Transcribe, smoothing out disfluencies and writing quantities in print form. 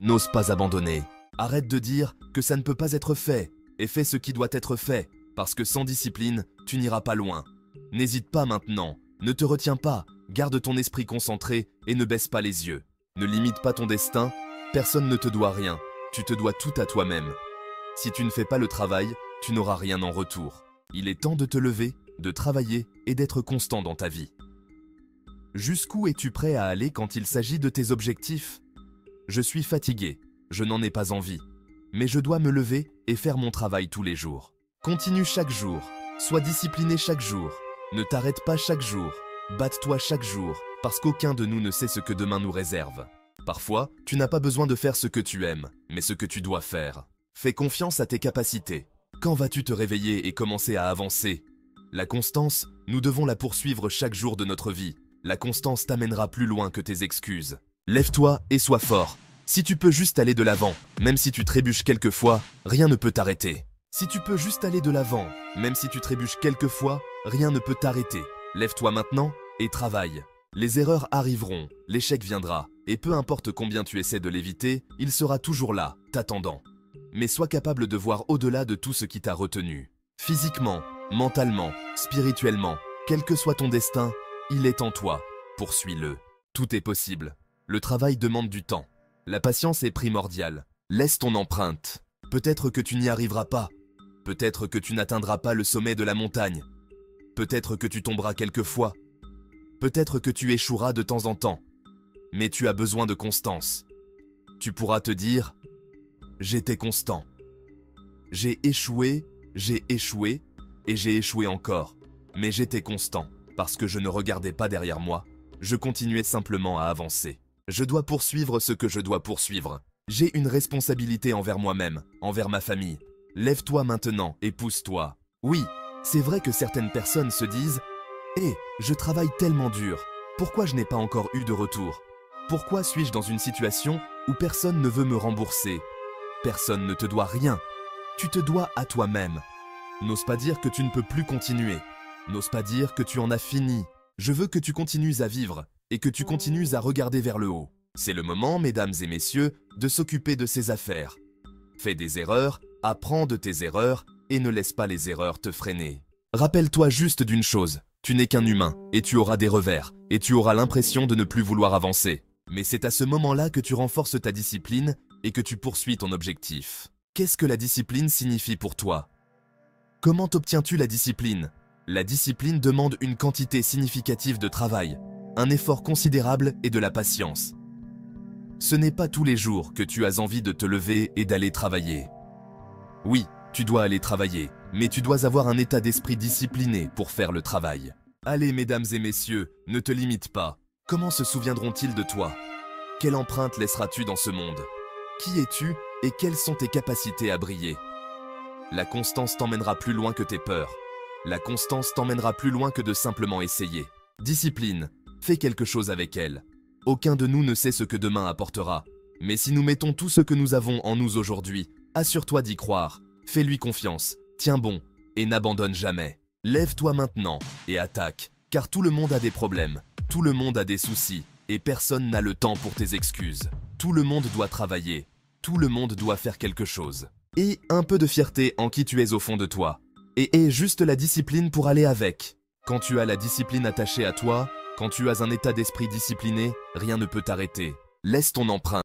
N'ose pas abandonner. Arrête de dire que ça ne peut pas être fait et fais ce qui doit être fait, parce que sans discipline, tu n'iras pas loin. N'hésite pas maintenant, ne te retiens pas, garde ton esprit concentré et ne baisse pas les yeux. Ne limite pas ton destin, personne ne te doit rien, tu te dois tout à toi-même. Si tu ne fais pas le travail, tu n'auras rien en retour. Il est temps de te lever, de travailler et d'être constant dans ta vie. Jusqu'où es-tu prêt à aller quand il s'agit de tes objectifs? Je suis fatigué, je n'en ai pas envie, mais je dois me lever et faire mon travail tous les jours. Continue chaque jour, sois discipliné chaque jour, ne t'arrête pas chaque jour, batte-toi chaque jour, parce qu'aucun de nous ne sait ce que demain nous réserve. Parfois, tu n'as pas besoin de faire ce que tu aimes, mais ce que tu dois faire. Fais confiance à tes capacités. Quand vas-tu te réveiller et commencer à avancer? La constance, nous devons la poursuivre chaque jour de notre vie. La constance t'amènera plus loin que tes excuses. Lève-toi et sois fort. Si tu peux juste aller de l'avant, même si tu trébuches quelquefois, rien ne peut t'arrêter. Si tu peux juste aller de l'avant, même si tu trébuches quelquefois, rien ne peut t'arrêter. Lève-toi maintenant et travaille. Les erreurs arriveront, l'échec viendra, et peu importe combien tu essaies de l'éviter, il sera toujours là, t'attendant. Mais sois capable de voir au-delà de tout ce qui t'a retenu. Physiquement, mentalement, spirituellement, quel que soit ton destin, il est en toi. Poursuis-le. Tout est possible. Le travail demande du temps. La patience est primordiale. Laisse ton empreinte. Peut-être que tu n'y arriveras pas. Peut-être que tu n'atteindras pas le sommet de la montagne. Peut-être que tu tomberas quelquefois. Peut-être que tu échoueras de temps en temps. Mais tu as besoin de constance. Tu pourras te dire « J'étais constant. J'ai échoué et j'ai échoué encore. Mais j'étais constant parce que je ne regardais pas derrière moi. Je continuais simplement à avancer. Je dois poursuivre ce que je dois poursuivre. J'ai une responsabilité envers moi-même, envers ma famille. Lève-toi maintenant et pousse-toi. Oui, c'est vrai que certaines personnes se disent « Hé, je travaille tellement dur. Pourquoi je n'ai pas encore eu de retour? Pourquoi suis-je dans une situation où personne ne veut me rembourser? Personne ne te doit rien. Tu te dois à toi-même. N'ose pas dire que tu ne peux plus continuer. N'ose pas dire que tu en as fini. Je veux que tu continues à vivre et que tu continues à regarder vers le haut. C'est le moment, mesdames et messieurs, de s'occuper de ses affaires. Fais des erreurs, apprends de tes erreurs et ne laisse pas les erreurs te freiner. Rappelle-toi juste d'une chose, tu n'es qu'un humain et tu auras des revers et tu auras l'impression de ne plus vouloir avancer. Mais c'est à ce moment-là que tu renforces ta discipline et que tu poursuis ton objectif. Qu'est-ce que la discipline signifie pour toi? Comment obtiens-tu la discipline? La discipline demande une quantité significative de travail, un effort considérable et de la patience. Ce n'est pas tous les jours que tu as envie de te lever et d'aller travailler. Oui, tu dois aller travailler, mais tu dois avoir un état d'esprit discipliné pour faire le travail. Allez, mesdames et messieurs, ne te limite pas. Comment se souviendront-ils de toi? Quelle empreinte laisseras-tu dans ce monde? Qui es-tu et quelles sont tes capacités à briller? La constance t'emmènera plus loin que tes peurs. La constance t'emmènera plus loin que de simplement essayer. Discipline, fais quelque chose avec elle. Aucun de nous ne sait ce que demain apportera. Mais si nous mettons tout ce que nous avons en nous aujourd'hui, assure-toi d'y croire. Fais-lui confiance, tiens bon et n'abandonne jamais. Lève-toi maintenant et attaque, car tout le monde a des problèmes, tout le monde a des soucis, et personne n'a le temps pour tes excuses. Tout le monde doit travailler, tout le monde doit faire quelque chose. Et un peu de fierté en qui tu es au fond de toi. Et aie juste la discipline pour aller avec. Quand tu as la discipline attachée à toi, quand tu as un état d'esprit discipliné, rien ne peut t'arrêter. Laisse ton empreinte.